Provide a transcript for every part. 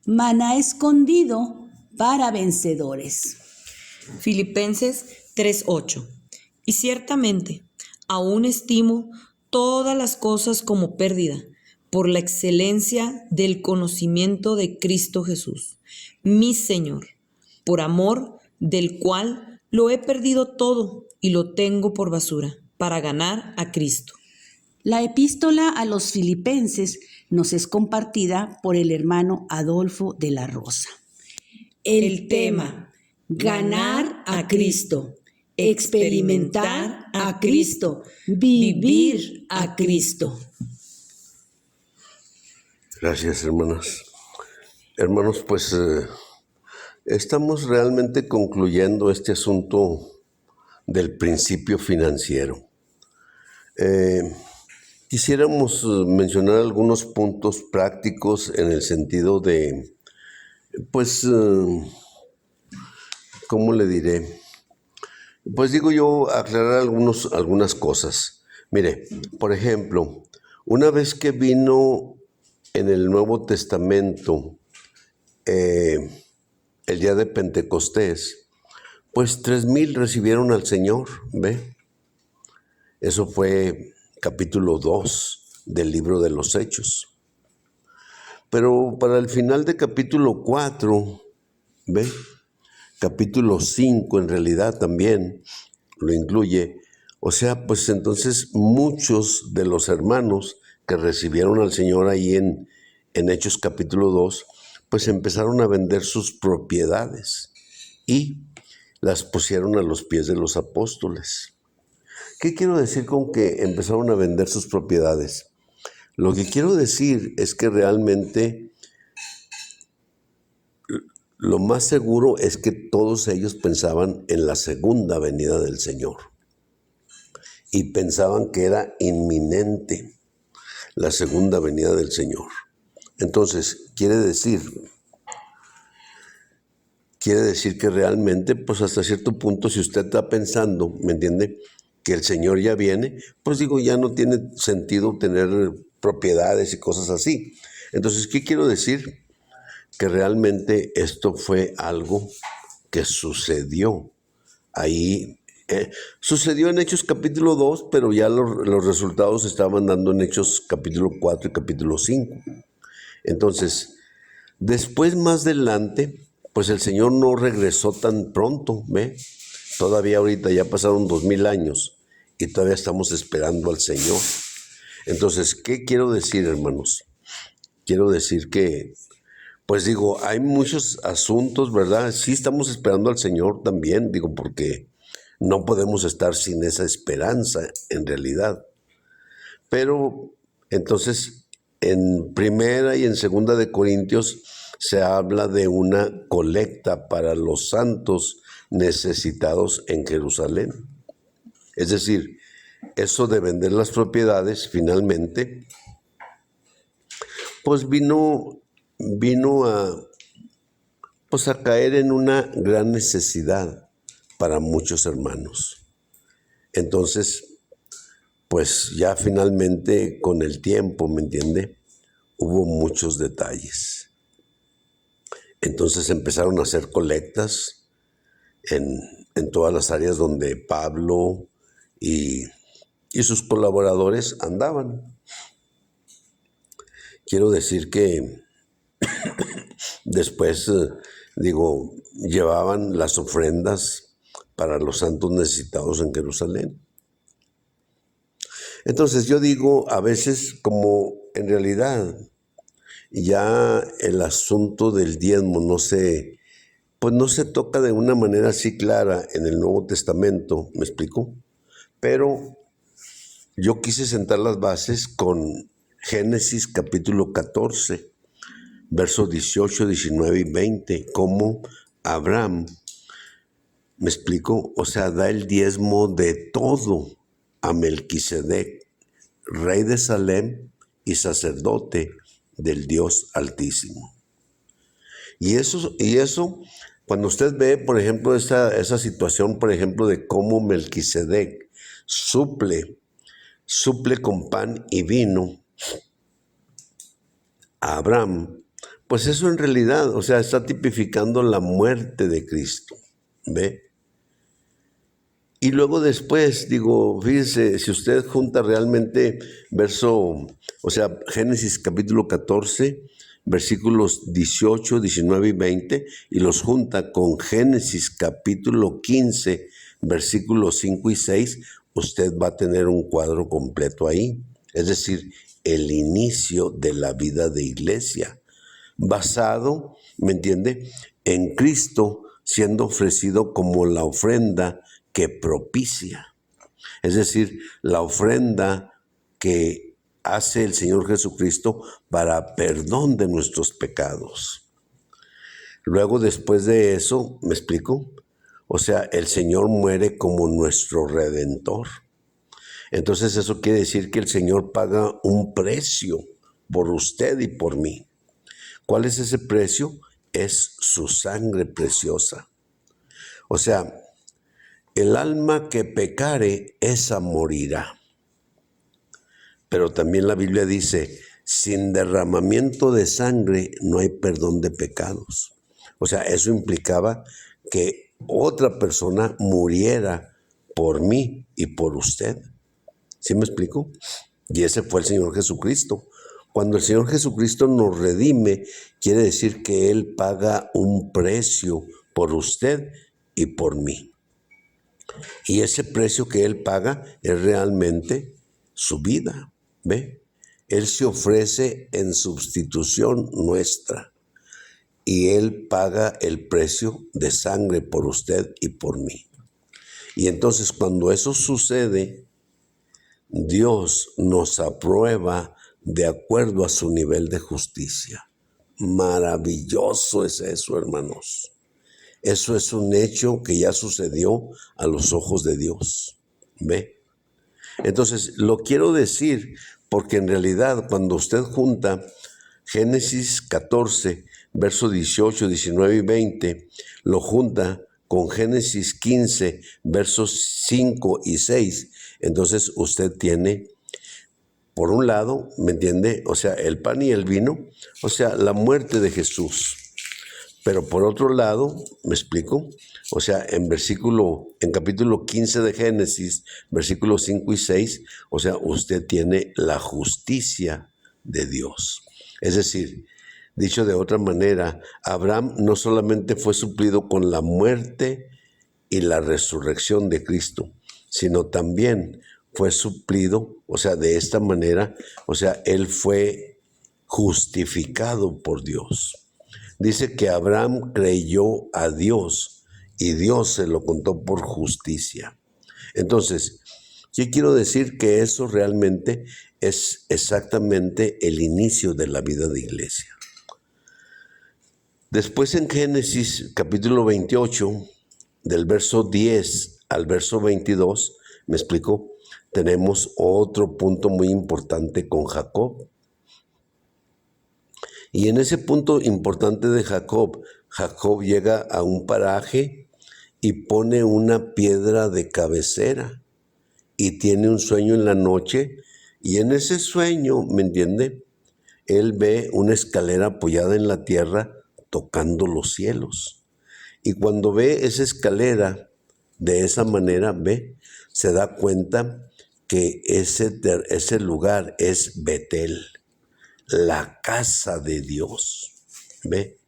maná escondido para vencedores. Filipenses 3:8. Y ciertamente, aún estimo todas las cosas como pérdida, por la excelencia del conocimiento de Cristo Jesús, mi Señor, por amor del cual lo he perdido todo y lo tengo por basura, para ganar a Cristo. La epístola a los filipenses nos es compartida por el hermano Adolfo de la Rosa. El tema: ganar a Cristo, experimentar a Cristo, vivir a Cristo. Gracias, hermanas. Hermanos, pues estamos realmente concluyendo este asunto del principio financiero. Quisiéramos mencionar algunos puntos prácticos en el sentido de, pues, ¿cómo le diré? Pues digo yo, aclarar algunas cosas. Mire, por ejemplo, una vez que vino en el Nuevo Testamento el día de Pentecostés, pues 3,000 recibieron al Señor, ¿ve? Eso fue capítulo 2 del libro de los Hechos. Pero para el final de capítulo 4, ¿ve? Capítulo 5 en realidad también lo incluye. O sea, pues entonces muchos de los hermanos que recibieron al Señor ahí en Hechos capítulo 2, pues empezaron a vender sus propiedades y las pusieron a los pies de los apóstoles. ¿Qué quiero decir con que empezaron a vender sus propiedades? Lo que quiero decir es que realmente lo más seguro es que todos ellos pensaban en la segunda venida del Señor y pensaban que era inminente la segunda venida del Señor. Entonces, quiere decir que realmente, pues hasta cierto punto, si usted está pensando, ¿me entiende?, que el Señor ya viene, pues digo, ya no tiene sentido tener propiedades y cosas así. Entonces, ¿qué quiero decir? Que realmente esto fue algo que sucedió ahí. Sucedió en Hechos capítulo 2, pero ya los resultados estaban dando en Hechos capítulo 4 y capítulo 5. Entonces, después más adelante, pues el Señor no regresó tan pronto, ¿ve? Todavía ahorita ya pasaron 2,000 años y todavía estamos esperando al Señor. Entonces, ¿qué quiero decir, hermanos? Quiero decir que, pues digo, hay muchos asuntos, ¿verdad? Sí estamos esperando al Señor también, digo, porque no podemos estar sin esa esperanza en realidad. Pero entonces, en primera y en segunda de Corintios se habla de una colecta para los santos necesitados en Jerusalén. Es decir, eso de vender las propiedades finalmente, pues vino a caer en una gran necesidad para muchos hermanos. Entonces, pues ya finalmente con el tiempo, ¿me entiende?, hubo muchos detalles. Entonces empezaron a hacer colectas en todas las áreas donde Pablo y sus colaboradores andaban. Quiero decir que después, llevaban las ofrendas para los santos necesitados en Jerusalén. Entonces yo digo, a veces como en realidad ya el asunto del diezmo no se toca de una manera así clara en el Nuevo Testamento, ¿me explico? Pero yo quise sentar las bases con Génesis capítulo 14, versos 18, 19 y 20, como Abraham, ¿me explico? O sea, da el diezmo de todo a Melquisedec, rey de Salem y sacerdote del Dios Altísimo. Y eso, cuando usted ve, por ejemplo, esa situación, por ejemplo, de cómo Melquisedec suple con pan y vino a Abraham, Pues eso en realidad, o sea, está tipificando la muerte de Cristo, ¿ve? Y luego después, digo, fíjese, si usted junta realmente Génesis capítulo 14, versículos 18, 19 y 20, y los junta con Génesis capítulo 15, versículos 5 y 6, usted va a tener un cuadro completo ahí. Es decir, el inicio de la vida de iglesia, basado, ¿me entiende?, en Cristo siendo ofrecido como la ofrenda que propicia. Es decir, la ofrenda que hace el Señor Jesucristo para perdón de nuestros pecados. Luego, después de eso, ¿me explico? O sea, el Señor muere como nuestro Redentor. Entonces eso quiere decir que el Señor paga un precio por usted y por mí. ¿Cuál es ese precio? Es su sangre preciosa. O sea, el alma que pecare, esa morirá. Pero también la Biblia dice, sin derramamiento de sangre no hay perdón de pecados. O sea, eso implicaba que otra persona muriera por mí y por usted. ¿Sí me explico? Y ese fue el Señor Jesucristo. Cuando el Señor Jesucristo nos redime, quiere decir que Él paga un precio por usted y por mí. Y ese precio que Él paga es realmente su vida, ¿ve? Él se ofrece en sustitución nuestra. Y Él paga el precio de sangre por usted y por mí. Y entonces cuando eso sucede, Dios nos aprueba de acuerdo a su nivel de justicia. Maravilloso es eso, hermanos. Eso es un hecho que ya sucedió a los ojos de Dios. ¿Ve? Entonces, lo quiero decir porque en realidad cuando usted junta Génesis 14, versos 18, 19 y 20, lo junta con Génesis 15, versos 5 y 6, entonces usted tiene, por un lado, ¿me entiende? O sea, el pan y el vino, o sea, la muerte de Jesús. Pero por otro lado, ¿me explico? O sea, en capítulo 15 de Génesis, versículos 5 y 6, o sea, usted tiene la justicia de Dios. Es decir, dicho de otra manera, Abraham no solamente fue suplido con la muerte y la resurrección de Cristo, sino también fue suplido, o sea, de esta manera, o sea, él fue justificado por Dios. Dice que Abraham creyó a Dios y Dios se lo contó por justicia. Entonces, yo quiero decir que eso realmente es exactamente el inicio de la vida de iglesia. Después en Génesis capítulo 28, del verso 10 al verso 22, ¿me explico? Tenemos otro punto muy importante con Jacob. Y en ese punto importante de Jacob, Jacob llega a un paraje y pone una piedra de cabecera y tiene un sueño en la noche y en ese sueño, ¿me entiende? Él ve una escalera apoyada en la tierra tocando los cielos. Y cuando ve esa escalera de esa manera, se da cuenta que ese lugar es Betel, la casa de Dios. ¿Ve?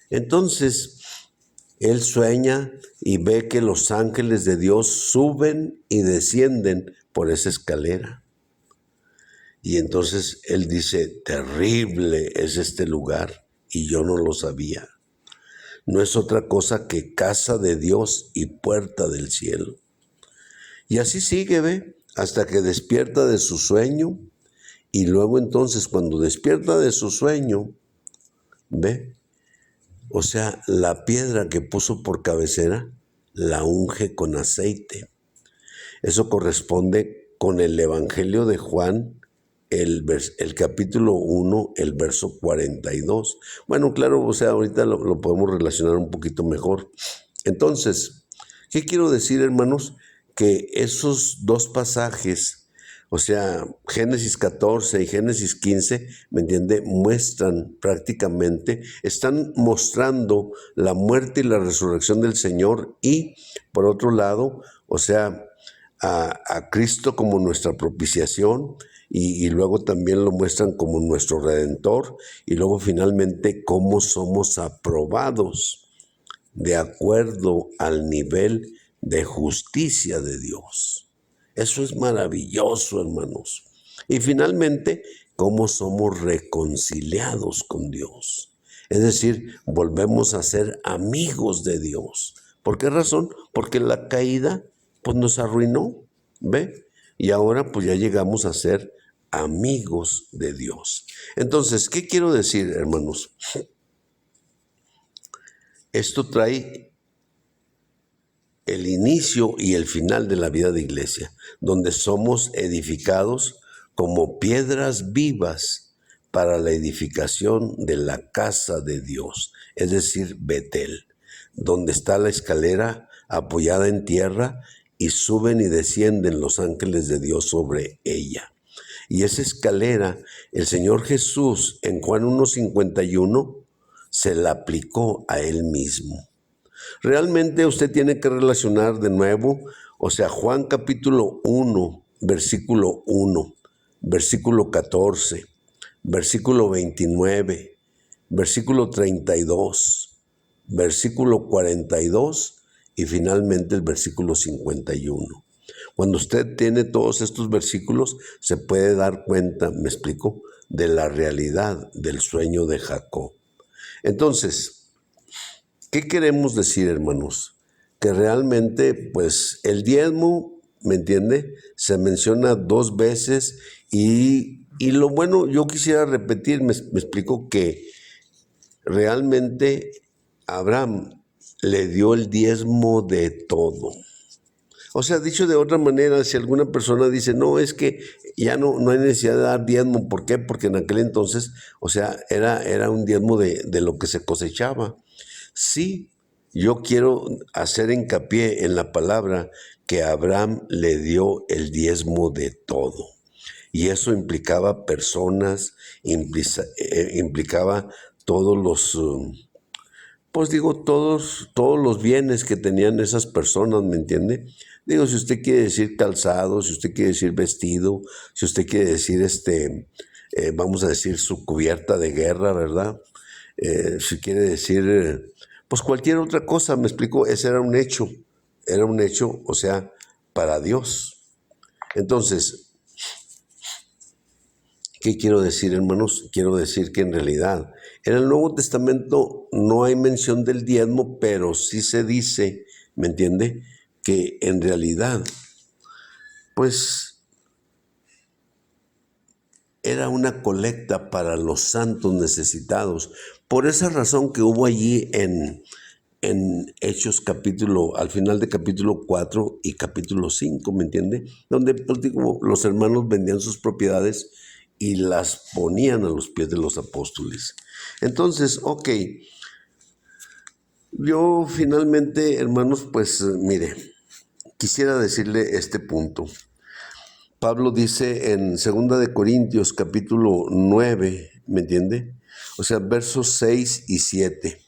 Entonces, él sueña y ve que los ángeles de Dios suben y descienden por esa escalera. Y entonces él dice, terrible es este lugar y yo no lo sabía. No es otra cosa que casa de Dios y puerta del cielo. Y así sigue, hasta que despierta de su sueño. Y luego entonces cuando despierta de su sueño, o sea, la piedra que puso por cabecera, la unge con aceite. Eso corresponde con el Evangelio de Juan, el capítulo 1, el verso 42. Bueno, claro, o sea, ahorita lo podemos relacionar un poquito mejor. Entonces, ¿qué quiero decir, hermanos? Que esos dos pasajes O sea, Génesis 14 y Génesis 15, ¿me entiende? Muestran prácticamente, están mostrando la muerte y la resurrección del Señor y, por otro lado, o sea, a Cristo como nuestra propiciación y luego también lo muestran como nuestro Redentor y luego finalmente cómo somos aprobados de acuerdo al nivel de justicia de Dios. Eso es maravilloso, hermanos. Y finalmente, cómo somos reconciliados con Dios. Es decir, volvemos a ser amigos de Dios. ¿Por qué razón? Porque la caída pues nos arruinó, ¿ve? Y ahora pues ya llegamos a ser amigos de Dios. Entonces, ¿qué quiero decir, hermanos? Esto trae el inicio y el final de la vida de iglesia, donde somos edificados como piedras vivas para la edificación de la casa de Dios, es decir, Betel, donde está la escalera apoyada en tierra y suben y descienden los ángeles de Dios sobre ella. Y esa escalera, el Señor Jesús en Juan 1:51 se la aplicó a Él mismo. Realmente usted tiene que relacionar de nuevo, o sea, Juan capítulo 1, versículo 1, versículo 14, versículo 29, versículo 32, versículo 42 y finalmente el versículo 51. Cuando usted tiene todos estos versículos, se puede dar cuenta, me explico, de la realidad del sueño de Jacob. Entonces, ¿qué queremos decir, hermanos? Que realmente, pues, el diezmo, ¿me entiende? Se menciona 2 veces y lo bueno, yo quisiera repetir, me explico que realmente Abraham le dio el diezmo de todo. O sea, dicho de otra manera, si alguna persona dice, no, es que ya no hay necesidad de dar diezmo, ¿por qué? Porque en aquel entonces, o sea, era un diezmo de lo que se cosechaba. Sí, yo quiero hacer hincapié en la palabra que Abraham le dio el diezmo de todo. Y eso implicaba personas, implicaba todos los, pues digo, todos los bienes que tenían esas personas, ¿me entiende? Digo, si usted quiere decir calzado, si usted quiere decir vestido, si usted quiere decir, vamos a decir, su cubierta de guerra, ¿verdad? Si quiere decir, pues cualquier otra cosa, me explico, ese era un hecho, o sea, para Dios. Entonces, ¿qué quiero decir, hermanos? Quiero decir que en realidad, en el Nuevo Testamento no hay mención del diezmo, pero sí se dice, ¿me entiende?, que en realidad, pues, era una colecta para los santos necesitados. Por esa razón que hubo allí en Hechos al final de capítulo 4 y capítulo 5, ¿me entiende? Donde pues, digo, los hermanos vendían sus propiedades y las ponían a los pies de los apóstoles. Entonces, ok, yo finalmente, hermanos, pues mire, quisiera decirle este punto. Pablo dice en 2 de Corintios capítulo 9, ¿me entiende? O sea, versos 6 y 7.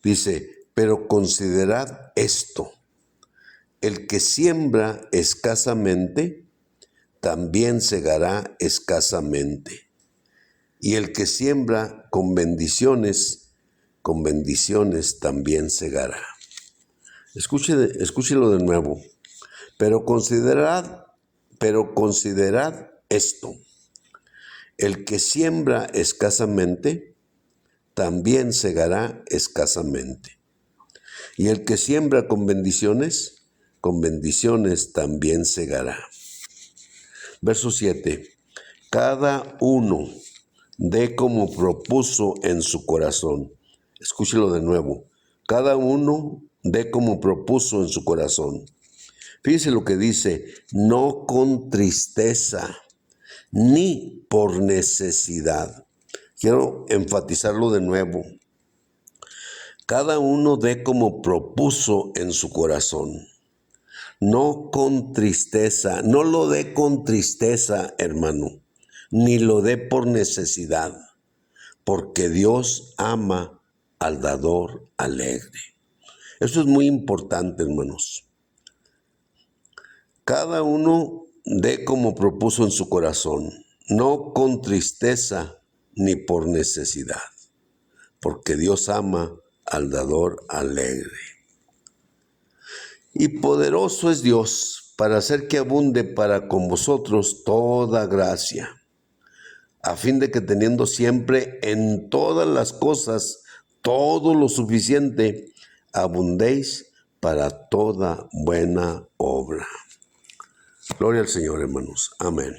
Dice, pero considerad esto, el que siembra escasamente, también segará escasamente. Y el que siembra con bendiciones también segará. Escúchelo de nuevo. Pero considerad esto, el que siembra escasamente, también segará escasamente. Y el que siembra con bendiciones también segará. Verso 7. Cada uno dé como propuso en su corazón. Escúchelo de nuevo. Cada uno dé como propuso en su corazón. Fíjese lo que dice, no con tristeza, ni por necesidad. Quiero enfatizarlo de nuevo. Cada uno dé como propuso en su corazón. no con tristeza, no lo dé con tristeza, hermano, ni lo dé por necesidad, porque Dios ama al dador alegre. Eso es muy importante, hermanos. Cada uno dé como propuso en su corazón, no con tristeza ni por necesidad, porque Dios ama al dador alegre. Y poderoso es Dios para hacer que abunde para con vosotros toda gracia, a fin de que teniendo siempre en todas las cosas todo lo suficiente, abundéis para toda buena obra. Gloria al Señor, hermanos. Amén.